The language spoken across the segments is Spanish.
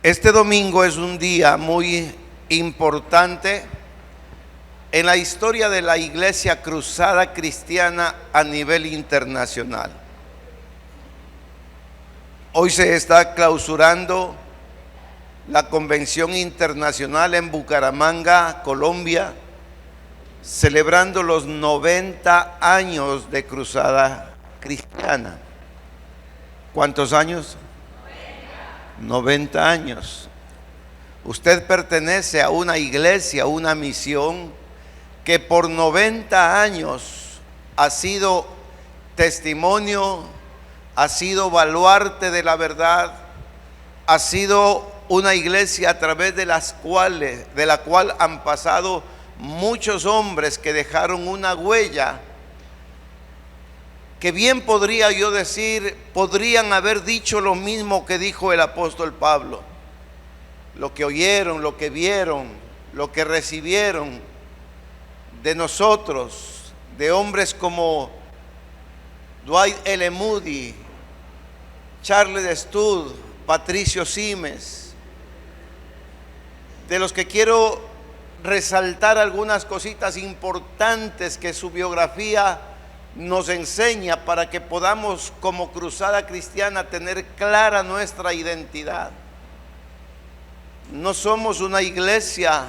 Este domingo es un día muy importante en la historia de la Iglesia Cruzada Cristiana a nivel internacional. Hoy se está clausurando la Convención Internacional en Bucaramanga, Colombia, celebrando los 90 años de Cruzada Cristiana. ¿Cuántos años? 90 años. Usted pertenece a una iglesia, a una misión que por 90 años ha sido testimonio, ha sido baluarte de la verdad, ha sido una iglesia a través de la cual han pasado muchos hombres que dejaron una huella que bien podría yo decir, podrían haber dicho lo mismo que dijo el apóstol Pablo. Lo que oyeron, lo que vieron, lo que recibieron de nosotros, de hombres como Dwight L. Moody, Charles Studd, Patricio Simes, de los que quiero resaltar algunas cositas importantes que su biografía nos enseña para que podamos como Cruzada Cristiana tener clara nuestra identidad. No somos una iglesia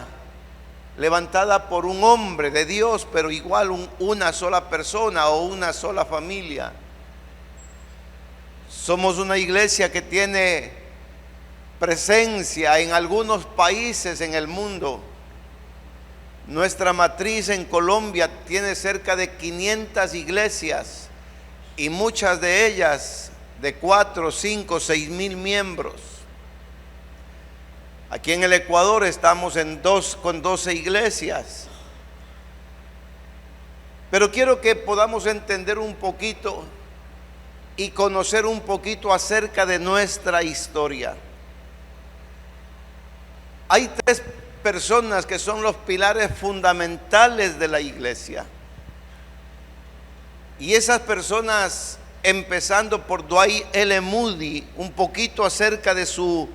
levantada por un hombre de Dios, pero igual una sola persona o una sola familia. Somos una iglesia que tiene presencia en algunos países en el mundo. Nuestra matriz en Colombia tiene cerca de 500 iglesias y muchas de ellas de 4, 5, 6 mil miembros. Aquí en el Ecuador estamos con 12 iglesias. Pero quiero que podamos entender un poquito y conocer un poquito acerca de nuestra historia. Hay tres personas que son los pilares fundamentales de la iglesia. Y esas personas, empezando por Dwight L. Moody, un poquito acerca de su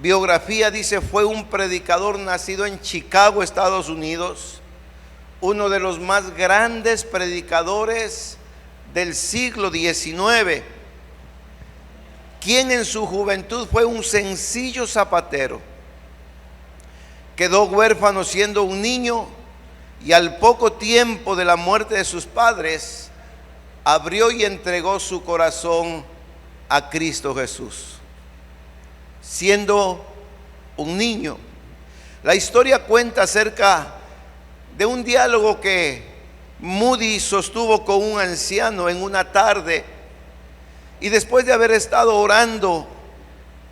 biografía, dice: fue un predicador nacido en Chicago, Estados Unidos, uno de los más grandes predicadores del siglo XIX, quien en su juventud fue un sencillo zapatero. Quedó huérfano siendo un niño y al poco tiempo de la muerte de sus padres abrió y entregó su corazón a Cristo Jesús, siendo un niño. La historia cuenta acerca de un diálogo que Moody sostuvo con un anciano en una tarde, y después de haber estado orando,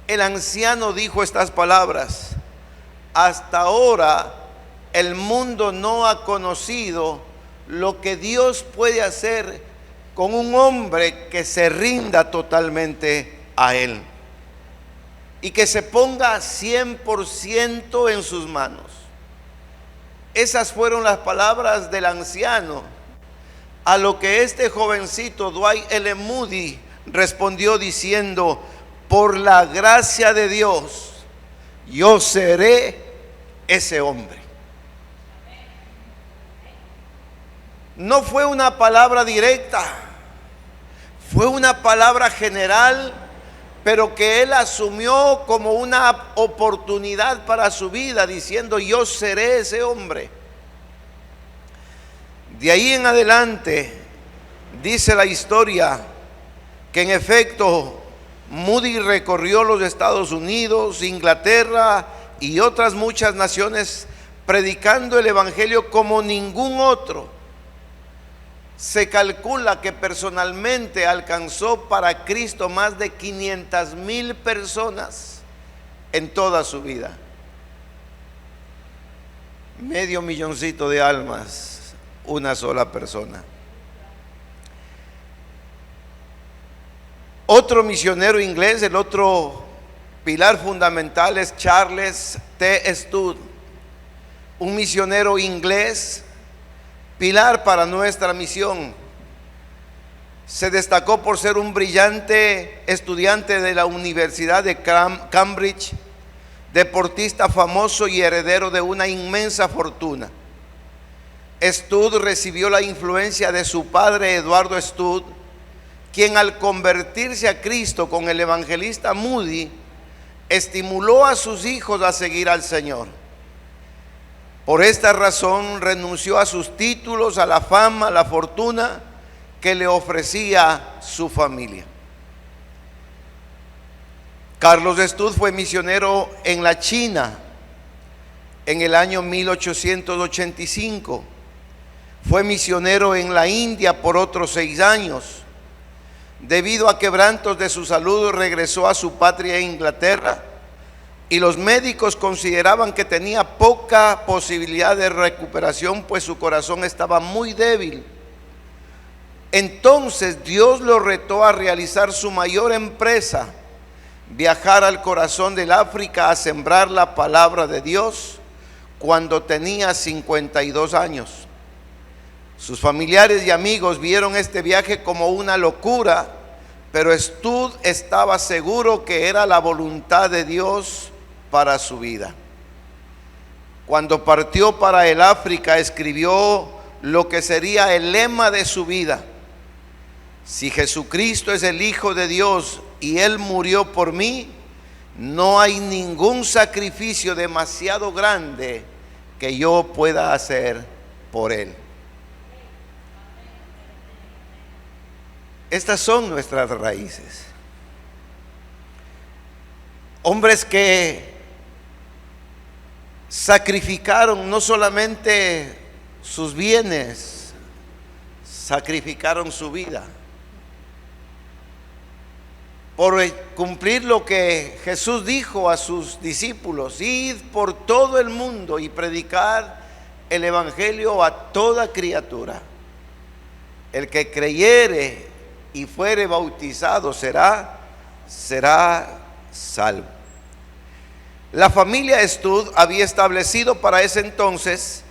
el anciano dijo estas palabras: hasta ahora el mundo no ha conocido lo que Dios puede hacer con un hombre que se rinda totalmente a Él y que se ponga 100% en sus manos. Esas fueron las palabras del anciano, a lo que este jovencito Dwight L. Moody respondió diciendo: por la gracia de Dios, yo seré ese hombre. No fue una palabra directa, fue una palabra general, pero que él asumió como una oportunidad para su vida, diciendo: yo seré ese hombre. De ahí en adelante dice la historia que en efecto Moody recorrió los Estados Unidos, Inglaterra y otras muchas naciones, predicando el evangelio como ningún otro. Se calcula que personalmente alcanzó para Cristo más de 500,000 personas en toda su vida. Medio milloncito de almas, una sola persona. Otro misionero inglés, el otro pilar fundamental, es Charles T. Studd, un misionero inglés, pilar para nuestra misión. Se destacó por ser un brillante estudiante de la Universidad de Cambridge deportista famoso y heredero de una inmensa fortuna. Stud recibió la influencia de su padre Eduardo Stud, quien al convertirse a Cristo con el evangelista Moody, estimuló a sus hijos a seguir al Señor. Por esta razón renunció a sus títulos, a la fama, a la fortuna que le ofrecía su familia. Carlos Stud fue misionero en la China en el año 1885. Fue misionero en la India por otros 6 años. Debido a quebrantos de su salud, regresó a su patria Inglaterra, y los médicos consideraban que tenía poca posibilidad de recuperación, pues su corazón estaba muy débil. Entonces Dios lo retó a realizar su mayor empresa: viajar al corazón del África a sembrar la palabra de Dios, cuando tenía 52 años. Sus familiares y amigos vieron este viaje como una locura, pero Stud estaba seguro que era la voluntad de Dios para su vida. Cuando partió para el África, escribió lo que sería el lema de su vida: si Jesucristo es el Hijo de Dios y Él murió por mí, no hay ningún sacrificio demasiado grande que yo pueda hacer por Él. Estas son nuestras raíces. Hombres que sacrificaron no solamente sus bienes, sacrificaron su vida por cumplir lo que Jesús dijo a sus discípulos: id por todo el mundo y predicar el evangelio a toda criatura. El que creyere y fuere bautizado será salvo. La familia Stud había establecido para ese entonces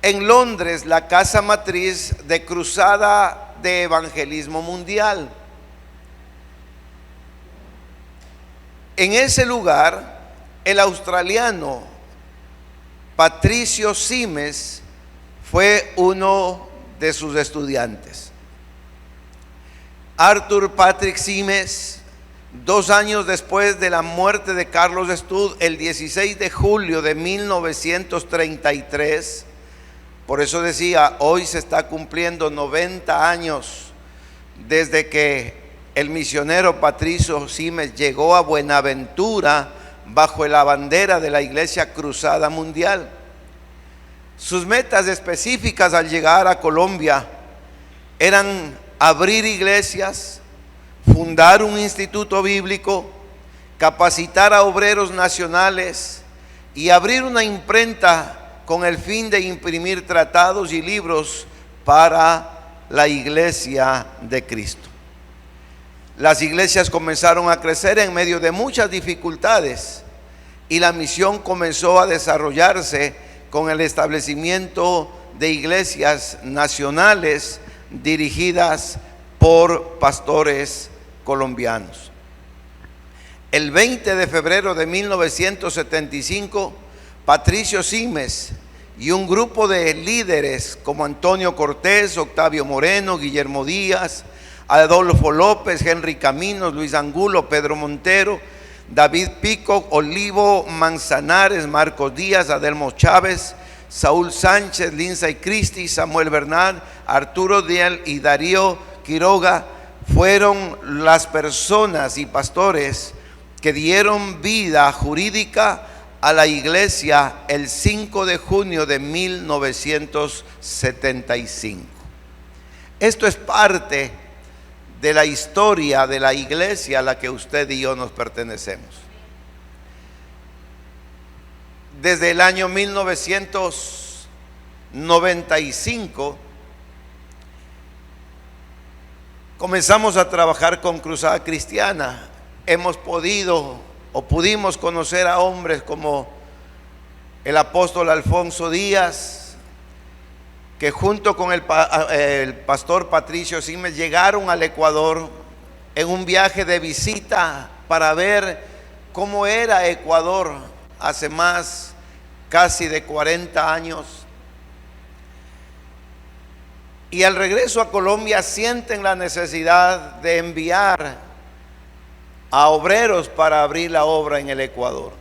en Londres la casa matriz de Cruzada de Evangelismo Mundial. En ese lugar, el australiano Patricio Simes fue uno de sus estudiantes. Arthur Patrick Simes, 2 años después de la muerte de Carlos Stud, el 16 de julio de 1933, por eso decía, hoy se está cumpliendo 90 años desde que el misionero Patricio Simes llegó a Buenaventura bajo la bandera de la Iglesia Cruzada Mundial. Sus metas específicas al llegar a Colombia eran abrir iglesias, fundar un instituto bíblico, capacitar a obreros nacionales y abrir una imprenta con el fin de imprimir tratados y libros para la Iglesia de Cristo. Las iglesias comenzaron a crecer en medio de muchas dificultades, y la misión comenzó a desarrollarse con el establecimiento de iglesias nacionales dirigidas por pastores colombianos. El 20 de febrero de 1975, Patricio Simes y un grupo de líderes como Antonio Cortés, Octavio Moreno, Guillermo Díaz, Adolfo López, Henry Caminos, Luis Angulo, Pedro Montero, David Pico, Olivo Manzanares, Marcos Díaz, Adelmo Chávez, Saúl Sánchez, Lindsay Christie, Samuel Bernard, Arturo Diel y Darío Quiroga fueron las personas y pastores que dieron vida jurídica a la iglesia el 5 de junio de 1975. Esto es parte de la historia de la iglesia a la que usted y yo nos pertenecemos. Desde el año 1995 comenzamos a trabajar con Cruzada Cristiana. Hemos podido o pudimos conocer a hombres como el apóstol Alfonso Díaz, que junto con el pastor Patricio Simes llegaron al Ecuador en un viaje de visita para ver cómo era Ecuador hace más casi de 40 años. Y al regreso a Colombia sienten la necesidad de enviar a obreros para abrir la obra en el Ecuador.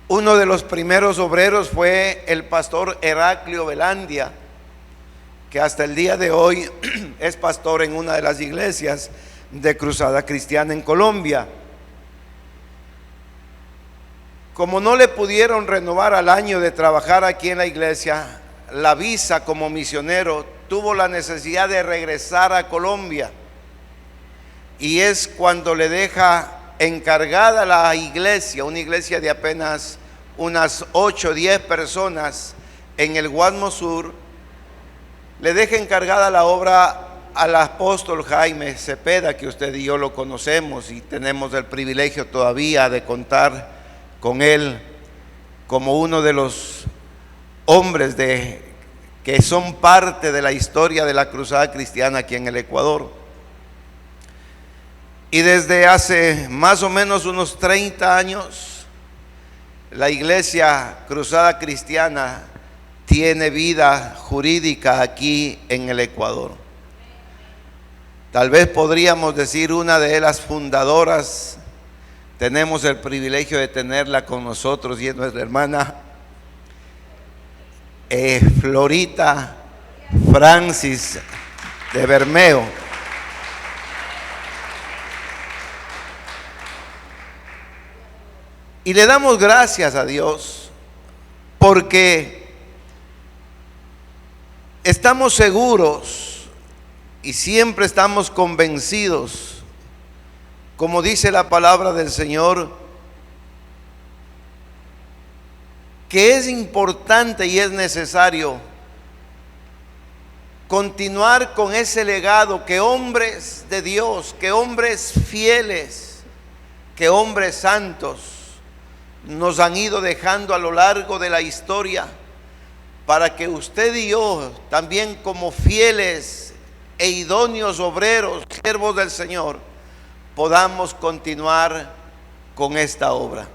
Uno de los primeros obreros fue el pastor Heraclio Velandia, que hasta el día de hoy es pastor en una de las iglesias de Cruzada Cristiana en Colombia. Como no le pudieron renovar al año de trabajar aquí en la iglesia la visa como misionero, tuvo la necesidad de regresar a Colombia, y es cuando le deja encargada la iglesia, una iglesia de apenas unas 8 o 10 personas en el Guasmo Sur, le deja encargada la obra al apóstol Jaime Cepeda, que usted y yo lo conocemos y tenemos el privilegio todavía de contar con él como uno de los hombres que son parte de la historia de la cruzada cristiana aquí en el Ecuador. Y desde hace más o menos unos 30 años, la iglesia cruzada cristiana tiene vida jurídica aquí en el Ecuador. Tal vez podríamos decir una de las fundadoras. Tenemos el privilegio de tenerla con nosotros, y es nuestra hermana Florita Francis de Bermeo. Y le damos gracias a Dios porque estamos seguros y siempre estamos convencidos, como dice la palabra del Señor, que es importante y es necesario continuar con ese legado que hombres de Dios, que hombres fieles, que hombres santos nos han ido dejando a lo largo de la historia, para que usted y yo también, como fieles e idóneos obreros, siervos del Señor, podamos continuar con esta obra.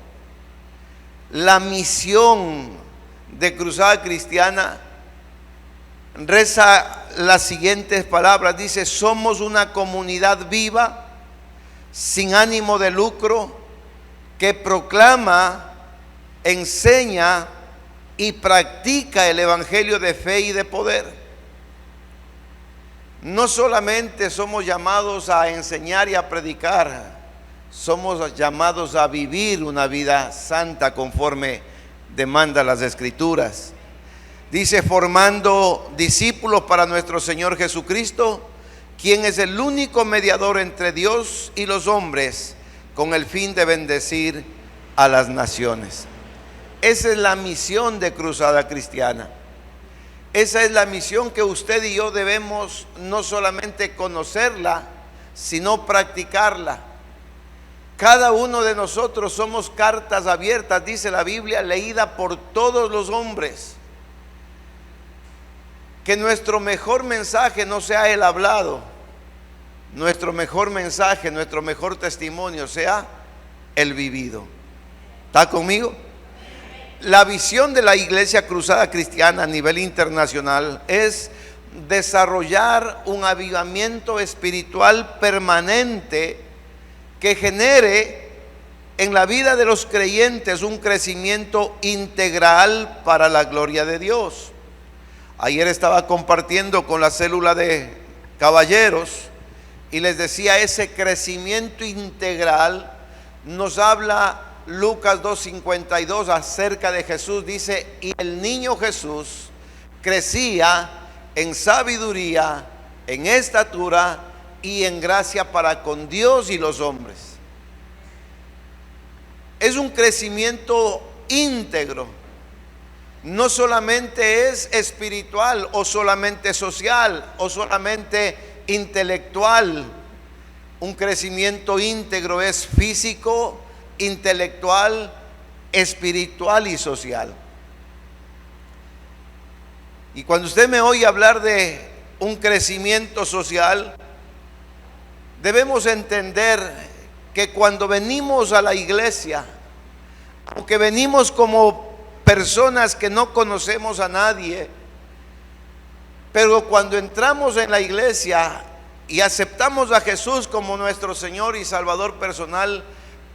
La misión de Cruzada Cristiana reza las siguientes palabras. Dice: somos una comunidad viva, sin ánimo de lucro, que proclama, enseña y practica el evangelio de fe y de poder. No solamente somos llamados a enseñar y a predicar, somos llamados a vivir una vida santa conforme demanda las Escrituras. Dice: formando discípulos para nuestro Señor Jesucristo, quien es el único mediador entre Dios y los hombres, con el fin de bendecir a las naciones. Esa es la misión de Cruzada Cristiana. Esa es la misión que usted y yo debemos no solamente conocerla, sino practicarla. Cada uno de nosotros somos cartas abiertas, dice la Biblia, leída por todos los hombres. Que nuestro mejor mensaje no sea el hablado, nuestro mejor mensaje, nuestro mejor testimonio sea el vivido. ¿Está conmigo? La visión de la Iglesia Cruzada Cristiana a nivel internacional es desarrollar un avivamiento espiritual permanente que genere en la vida de los creyentes un crecimiento integral para la gloria de Dios. Ayer estaba compartiendo con la célula de caballeros y les decía, ese crecimiento integral nos habla Lucas 2:52 acerca de Jesús. Dice: y el niño Jesús crecía en sabiduría, en estatura y en gracia para con Dios y los hombres. Es un crecimiento íntegro. No solamente es espiritual o solamente social o solamente intelectual. Un crecimiento íntegro es físico, intelectual, espiritual y social. Y cuando usted me oye hablar de un crecimiento social, debemos entender que cuando venimos a la iglesia Aunque venimos como personas que no conocemos a nadie, pero cuando entramos en la iglesia y aceptamos a Jesús como nuestro Señor y Salvador personal,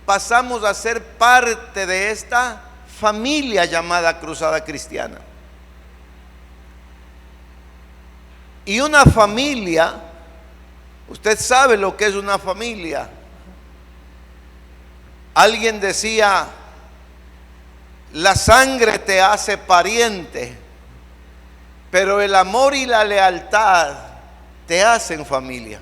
pasamos a ser parte de esta familia llamada Cruzada Cristiana. Y una familia, usted sabe lo que es una familia. Alguien decía, la sangre te hace pariente, pero el amor y la lealtad te hacen familia.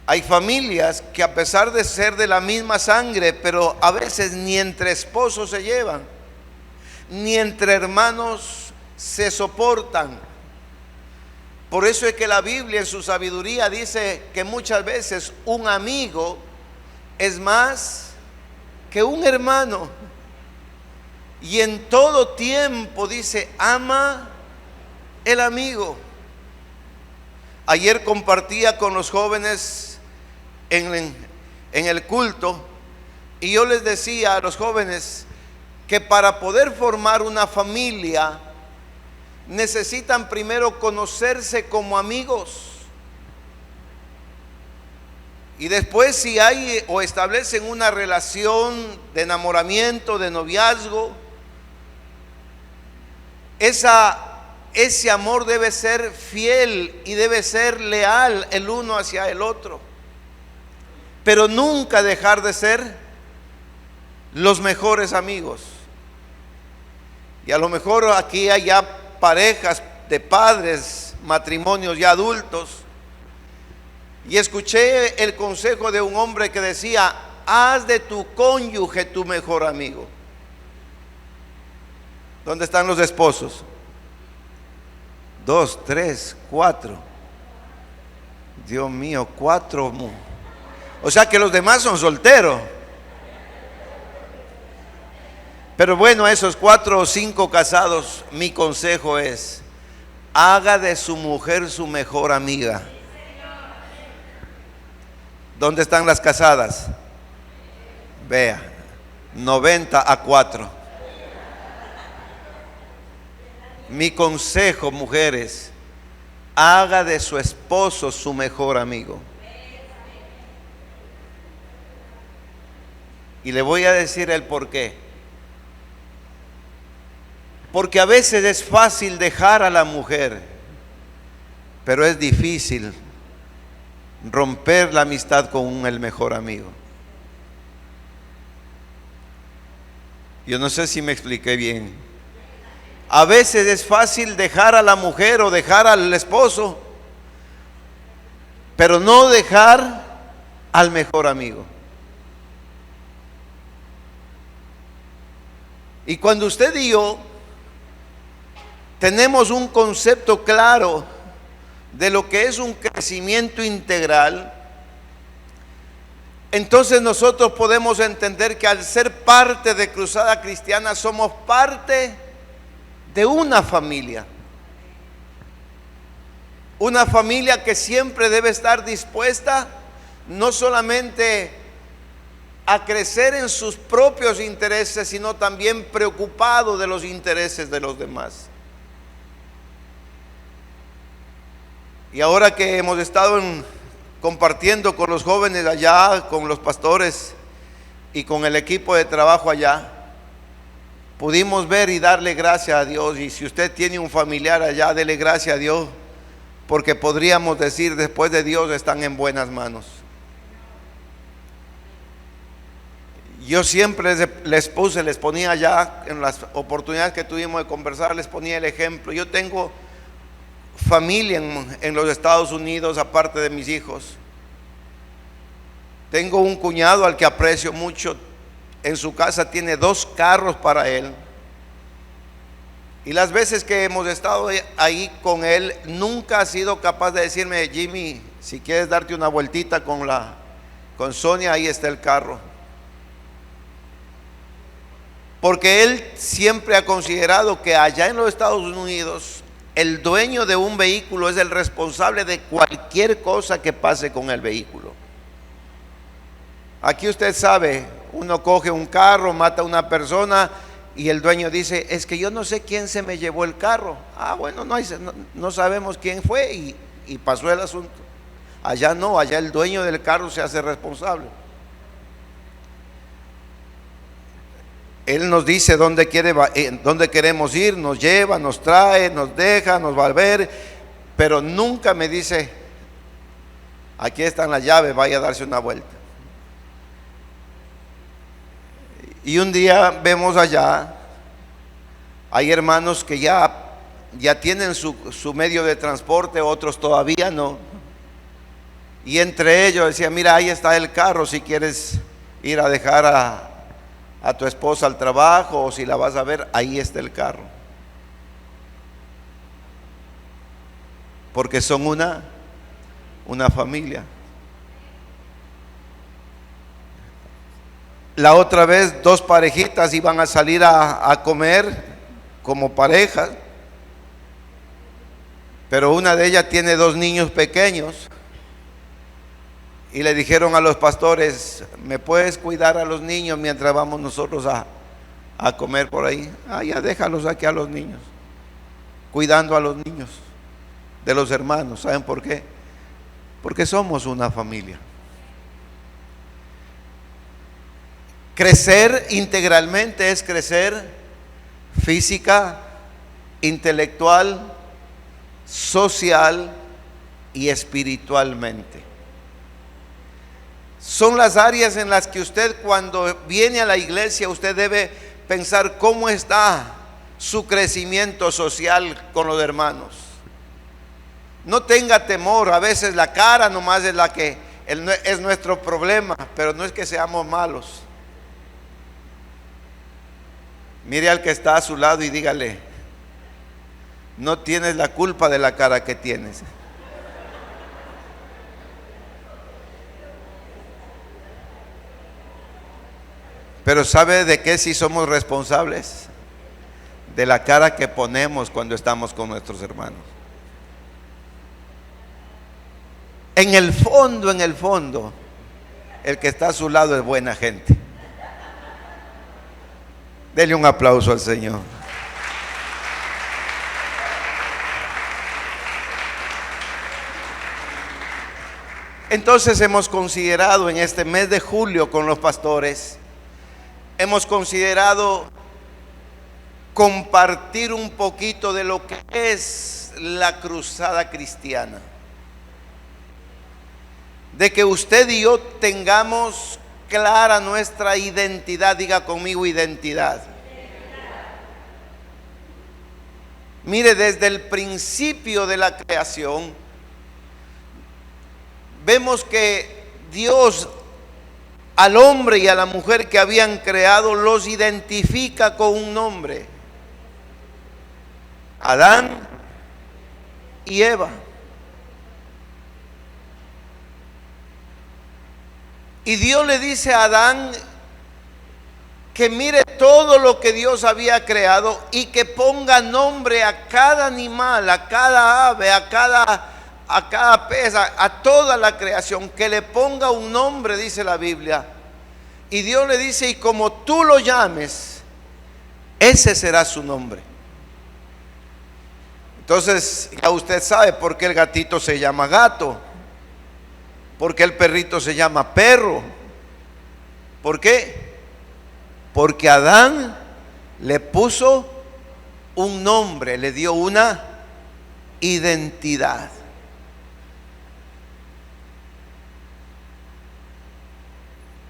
Hay familias que a pesar de ser de la misma sangre, pero a veces ni entre esposos se llevan, ni entre hermanos se soportan. Por eso es que la Biblia en su sabiduría dice que muchas veces un amigo es más que un hermano. Y en todo tiempo dice, ama el amigo. Ayer compartía con los jóvenes en el culto, y yo les decía a los jóvenes que para poder formar una familia necesitan primero conocerse como amigos, y después si hay o establecen una relación de enamoramiento, de noviazgo, ese amor debe ser fiel y debe ser leal el uno hacia el otro, pero nunca dejar de ser los mejores amigos. Y a lo mejor aquí hay ya parejas de padres, matrimonios ya adultos, y escuché el consejo de un hombre que decía, haz de tu cónyuge tu mejor amigo. ¿Dónde están los esposos? 2, 3, 4. Dios mío, 4. O sea que los demás son solteros. Pero bueno, a esos 4 o 5 casados, mi consejo es, haga de su mujer su mejor amiga. ¿Dónde están las casadas? Vea, 90-4. Mi consejo, mujeres, haga de su esposo su mejor amigo. Y le voy a decir el por qué. Porque a veces es fácil dejar a la mujer, pero es difícil romper la amistad con el mejor amigo. Yo no sé si me expliqué bien. A veces es fácil dejar a la mujer o dejar al esposo, pero no dejar al mejor amigo. Y cuando usted y yo tenemos un concepto claro de lo que es un crecimiento integral, entonces nosotros podemos entender que al ser parte de Cruzada Cristiana somos parte de una familia que siempre debe estar dispuesta no solamente a crecer en sus propios intereses, sino también preocupado de los intereses de los demás. Y ahora que hemos estado compartiendo con los jóvenes allá, con los pastores y con el equipo de trabajo allá, pudimos ver y darle gracias a Dios. Y si usted tiene un familiar allá, dele gracias a Dios, porque podríamos decir, después de Dios están en buenas manos. Yo siempre les ponía allá, en las oportunidades que tuvimos de conversar, les ponía el ejemplo. Yo tengo familia en los Estados Unidos, aparte de mis hijos. Tengo un cuñado al que aprecio mucho. En su casa tiene 2 carros para él. Y las veces que hemos estado ahí con él, nunca ha sido capaz de decirme, Jimmy, si quieres darte una vueltita con Sonia, ahí está el carro. Porque él siempre ha considerado que allá en los Estados Unidos, el dueño de un vehículo es el responsable de cualquier cosa que pase con el vehículo. Aquí usted sabe, Uno coge un carro, mata a una persona y el dueño dice, es que yo no sé quién se me llevó el carro. Ah, bueno, no sabemos quién fue y pasó el asunto. Allá no, allá el dueño del carro se hace responsable. Él nos dice dónde queremos ir, nos lleva, nos trae, nos deja, nos va a ver, pero nunca me dice, aquí están las llaves, vaya a darse una vuelta. Y un día vemos allá, hay hermanos que ya tienen su medio de transporte, otros todavía no. Y entre ellos decía, mira, ahí está el carro, si quieres ir a dejar a tu esposa al trabajo, o si la vas a ver, ahí está el carro. Porque son una familia. La otra vez 2 parejitas iban a salir a comer como parejas, pero una de ellas tiene 2 niños pequeños y le dijeron a los pastores, ¿me puedes cuidar a los niños mientras vamos nosotros a comer por ahí? Ah, ya déjalos aquí a los niños, cuidando a los niños de los hermanos. ¿Saben por qué? Porque somos una familia. Crecer integralmente es crecer física, intelectual, social y espiritualmente. Son las áreas en las que usted, cuando viene a la iglesia, usted debe pensar cómo está su crecimiento social con los hermanos. No tenga temor, a veces la cara nomás es la que es nuestro problema, pero no es que seamos malos. Mire al que está a su lado y dígale, no tienes la culpa de la cara que tienes. Pero ¿sabe de qué sí somos responsables? De la cara que ponemos cuando estamos con nuestros hermanos. En el fondo, el que está a su lado es buena gente. Dele un aplauso al Señor. Entonces hemos considerado en este mes de julio con los pastores, hemos considerado compartir un poquito de lo que es la cruzada cristiana. De que usted y yo tengamos clara nuestra identidad. Diga conmigo, identidad. Mire, desde el principio de la creación vemos que Dios al hombre y a la mujer que habían creado los identifica con un nombre: Adán y Eva. Y Dios le dice a Adán que mire todo lo que Dios había creado y que ponga nombre a cada animal, a cada ave, a cada pez, a toda la creación, que le ponga un nombre, dice la Biblia. Y Dios le dice, y como tú lo llames, ese será su nombre. Entonces ya usted sabe por qué el gatito se llama gato, por qué el perrito se llama perro. ¿Por qué? Porque Adán le puso un nombre, le dio una identidad.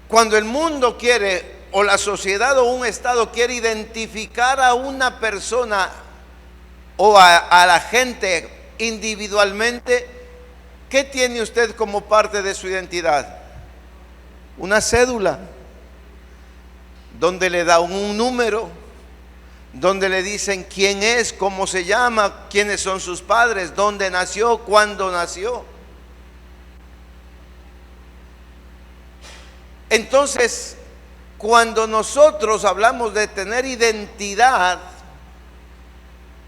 Cuando el mundo quiere, o la sociedad o un estado quiere identificar a una persona o a la gente individualmente, ¿qué tiene usted como parte de su identidad? Una cédula, donde le da un número, donde le dicen quién es, cómo se llama, quiénes son sus padres, dónde nació, cuándo nació. Entonces, cuando nosotros hablamos de tener identidad,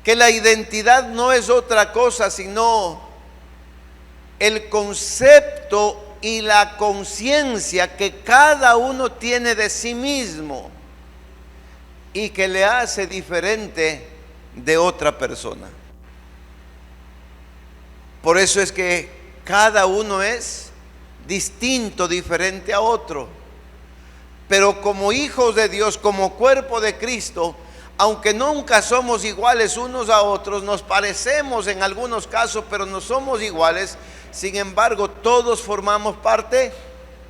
que la identidad no es otra cosa sino el concepto y la conciencia que cada uno tiene de sí mismo y que le hace diferente de otra persona. Por eso es que cada uno es distinto, diferente a otro. Pero como hijos de Dios, como cuerpo de Cristo, aunque nunca somos iguales unos a otros, nos parecemos en algunos casos, pero no somos iguales. Sin embargo, todos formamos parte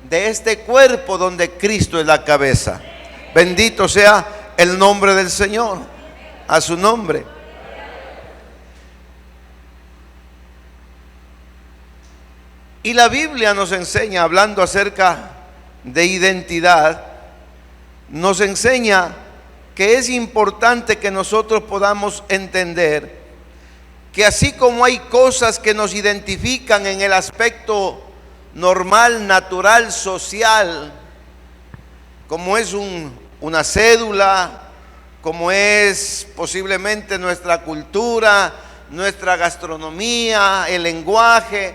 de este cuerpo donde Cristo es la cabeza. Bendito sea el nombre del Señor, a su nombre. Y la Biblia nos enseña, hablando acerca de identidad, nos enseña que es importante que nosotros podamos entender que así como hay cosas que nos identifican en el aspecto normal, natural, social, como es una cédula, como es posiblemente nuestra cultura, nuestra gastronomía, el lenguaje,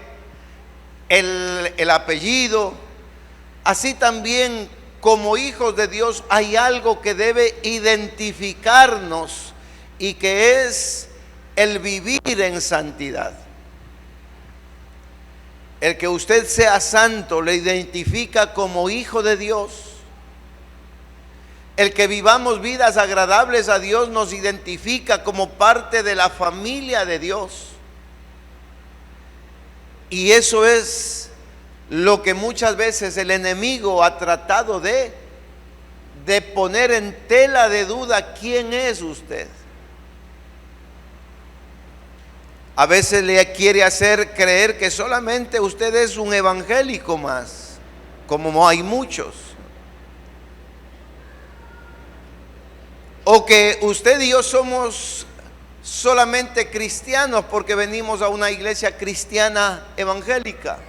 el apellido, así también como hijos de Dios hay algo que debe identificarnos y que es el vivir en santidad. El que usted sea santo le identifica como hijo de Dios. El que vivamos vidas agradables a Dios nos identifica como parte de la familia de Dios. Y eso es lo que muchas veces el enemigo ha tratado de poner en tela de duda quién es usted. A veces le quiere hacer creer que solamente usted es un evangélico más, como hay muchos. O que usted y yo somos solamente cristianos porque venimos a una iglesia cristiana evangélica.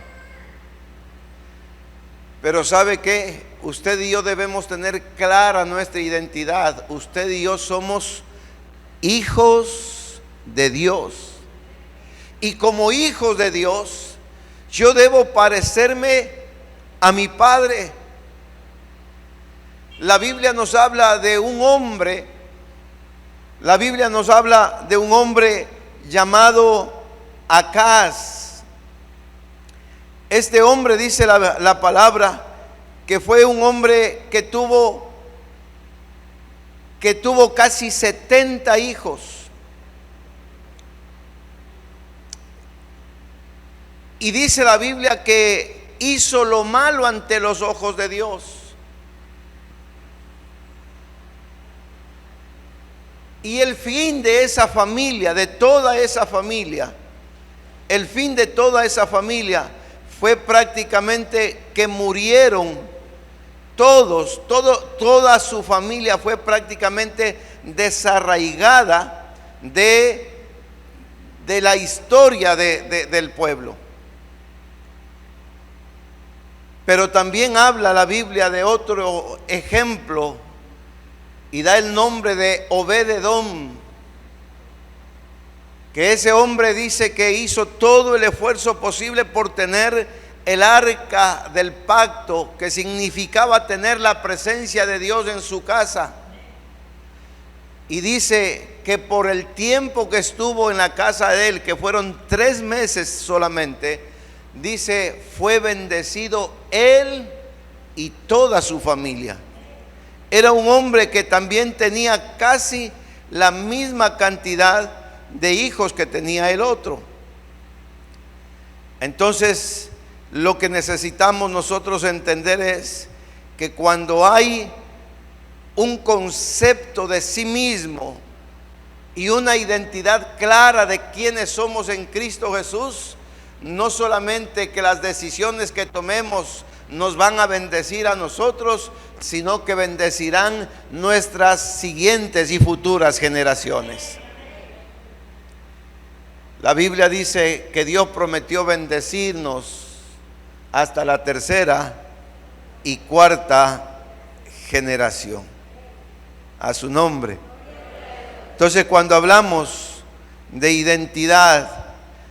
Pero ¿sabe qué? Usted y yo debemos tener clara nuestra identidad. Usted y yo somos hijos de Dios. Y como hijos de Dios, yo debo parecerme a mi Padre. La Biblia nos habla de un hombre. La Biblia nos habla de un hombre llamado Acaz. Este hombre, dice la palabra, que fue un hombre que tuvo casi 70 hijos. Y dice la Biblia que hizo lo malo ante los ojos de Dios. Y el fin de esa familia, de toda esa familia, el fin de toda esa familia fue prácticamente que murieron toda su familia fue prácticamente desarraigada de la historia del pueblo. Pero también habla la Biblia de otro ejemplo y da el nombre de Obed-Edom, que ese hombre dice que hizo todo el esfuerzo posible por tener el arca del pacto, que significaba tener la presencia de Dios en su casa. Y dice que por el tiempo que estuvo en la casa de él, que fueron 3 meses solamente, dice, fue bendecido él y toda su familia. Era un hombre que también tenía casi la misma cantidad de hijos que tenía el otro. Entonces, lo que necesitamos nosotros entender es que cuando hay un concepto de sí mismo y una identidad clara de quiénes somos en Cristo Jesús, no solamente que las decisiones que tomemos nos van a bendecir a nosotros, sino que bendecirán nuestras siguientes y futuras generaciones. La Biblia dice que Dios prometió bendecirnos hasta la 3ª y 4ª generación. A su nombre. Entonces, cuando hablamos de identidad,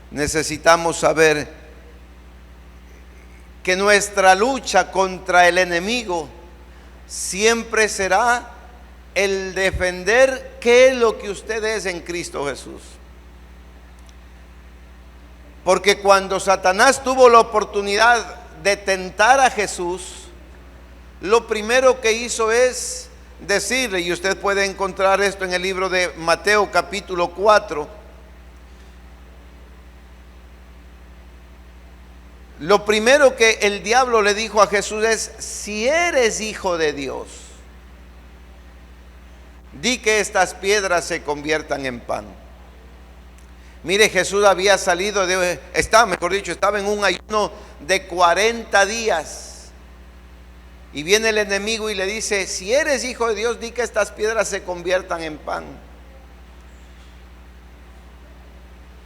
necesitamos saber que nuestra lucha contra el enemigo siempre será el defender qué es lo que usted es en Cristo Jesús. Porque cuando Satanás tuvo la oportunidad de tentar a Jesús, lo primero que hizo es decirle, y usted puede encontrar esto en el libro de Mateo capítulo 4, lo primero que el diablo le dijo a Jesús es: si eres hijo de Dios, di que estas piedras se conviertan en pan. Mire, Jesús había salido estaba en un ayuno de 40 días. Y viene el enemigo y le dice: si eres hijo de Dios, di que estas piedras se conviertan en pan.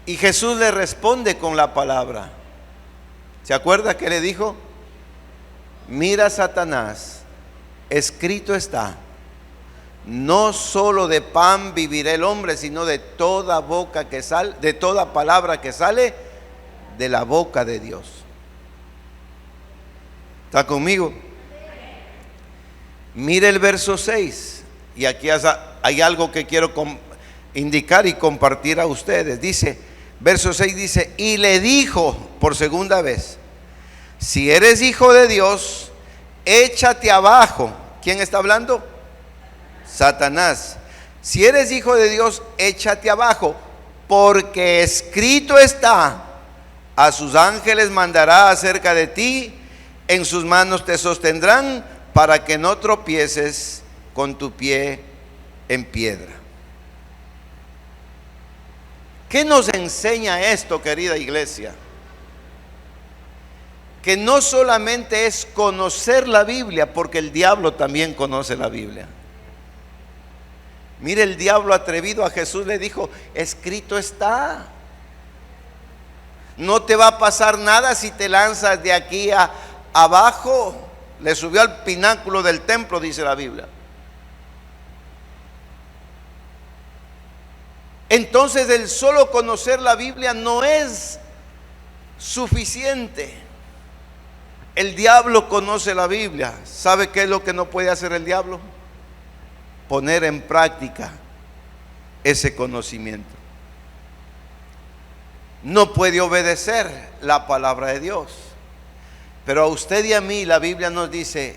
Y Jesús le responde con la palabra. ¿Se acuerda que le dijo? Mira, Satanás, escrito está: no solo de pan vivirá el hombre, sino de toda boca que sale, de toda palabra que sale de la boca de Dios. ¿Está conmigo? Mire el verso 6, y aquí hay algo que quiero indicar y compartir a ustedes. Dice, verso 6 dice: y le dijo por segunda vez: si eres hijo de Dios, échate abajo. ¿Quién está hablando? Satanás. Si eres hijo de Dios, échate abajo, porque escrito está: a sus ángeles mandará acerca de ti, en sus manos te sostendrán, para que no tropieces con tu pie en piedra. ¿Qué nos enseña esto, querida iglesia? Que no solamente es conocer la Biblia, porque el diablo también conoce la Biblia. Mire, el diablo atrevido a Jesús le dijo: escrito está. No te va a pasar nada si te lanzas de aquí abajo. Le subió al pináculo del templo, dice la Biblia. Entonces, el solo conocer la Biblia no es suficiente. El diablo conoce la Biblia. ¿Sabe qué es lo que no puede hacer el diablo? Poner en práctica ese conocimiento. No puede obedecer la palabra de Dios. Pero a usted y a mí la Biblia nos dice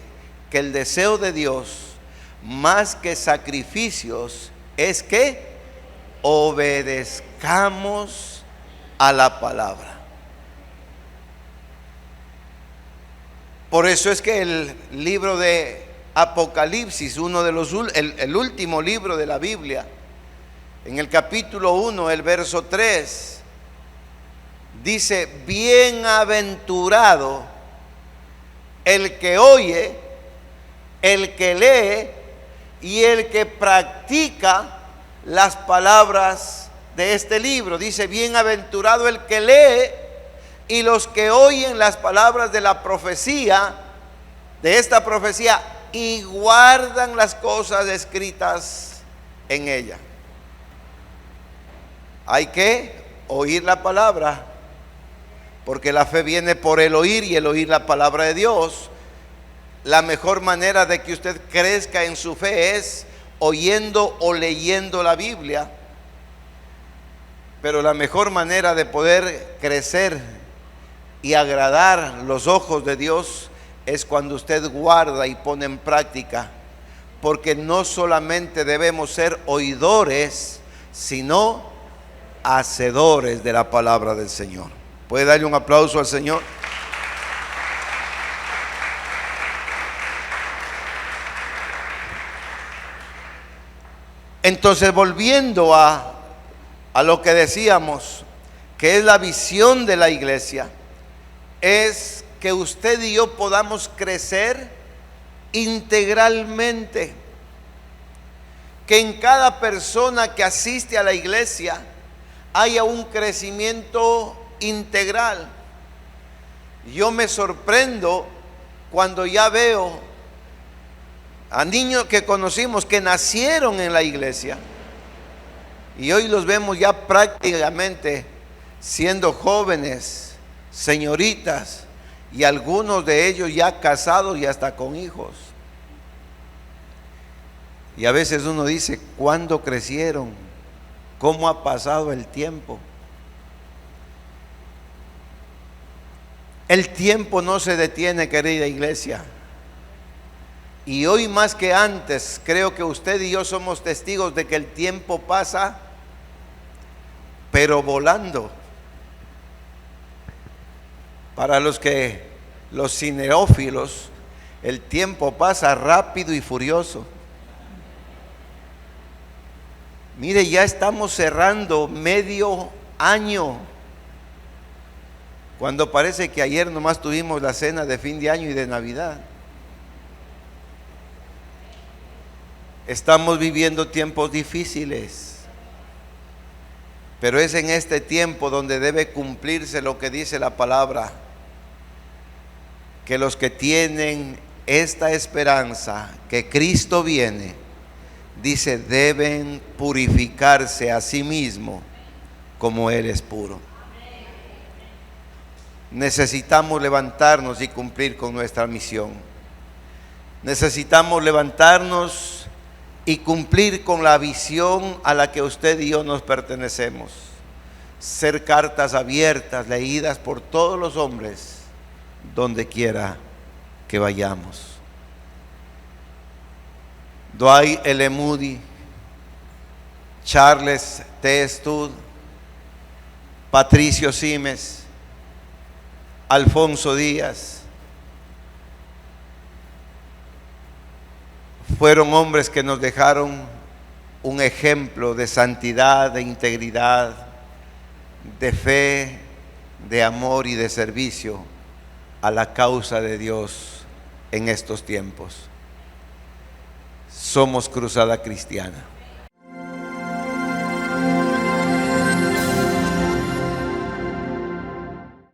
que el deseo de Dios, más que sacrificios, es que obedezcamos a la palabra. Por eso es que el libro de Apocalipsis, el último libro de la Biblia, en el capítulo 1, el verso 3, dice: bienaventurado el que oye, el que lee y el que practica las palabras de este libro. Dice: bienaventurado el que lee y los que oyen las palabras de la profecía, de esta profecía, y guardan las cosas escritas en ella. Hay que oír la palabra, porque la fe viene por el oír y el oír la palabra de Dios. La mejor manera de que usted crezca en su fe es oyendo o leyendo la Biblia. Pero la mejor manera de poder crecer y agradar los ojos de Dios es cuando usted guarda y pone en práctica. Porque no solamente debemos ser oidores, sino hacedores de la palabra del Señor. ¿Puede darle un aplauso al Señor? Entonces, volviendo a lo que decíamos, que es la visión de la iglesia, es que usted y yo podamos crecer integralmente, que en cada persona que asiste a la iglesia haya un crecimiento integral. Yo me sorprendo cuando ya veo a niños que conocimos que nacieron en la iglesia y hoy los vemos ya prácticamente siendo jóvenes, señoritas, y algunos de ellos ya casados y hasta con hijos. Y a veces uno dice, ¿cuándo crecieron? ¿Cómo ha pasado el tiempo? El tiempo no se detiene, querida iglesia. Y hoy más que antes, creo que usted y yo somos testigos de que el tiempo pasa, pero volando. Para los cineófilos, el tiempo pasa rápido y furioso. Mire, ya estamos cerrando medio año, cuando parece que ayer nomás tuvimos la cena de fin de año y de Navidad. Estamos viviendo tiempos difíciles, pero es en este tiempo donde debe cumplirse lo que dice la palabra, que los que tienen esta esperanza, que Cristo viene, dice, deben purificarse a sí mismos como Él es puro. Necesitamos levantarnos y cumplir con nuestra misión. Necesitamos levantarnos y cumplir con la visión a la que usted y yo nos pertenecemos. Ser cartas abiertas, leídas por todos los hombres, donde quiera que vayamos. Dwight L. Moody, Charles T. Studd, Patricio Simes, Alfonso Díaz, fueron hombres que nos dejaron un ejemplo de santidad, de integridad, de fe, de amor y de servicio a la causa de Dios en estos tiempos. Somos Cruzada Cristiana.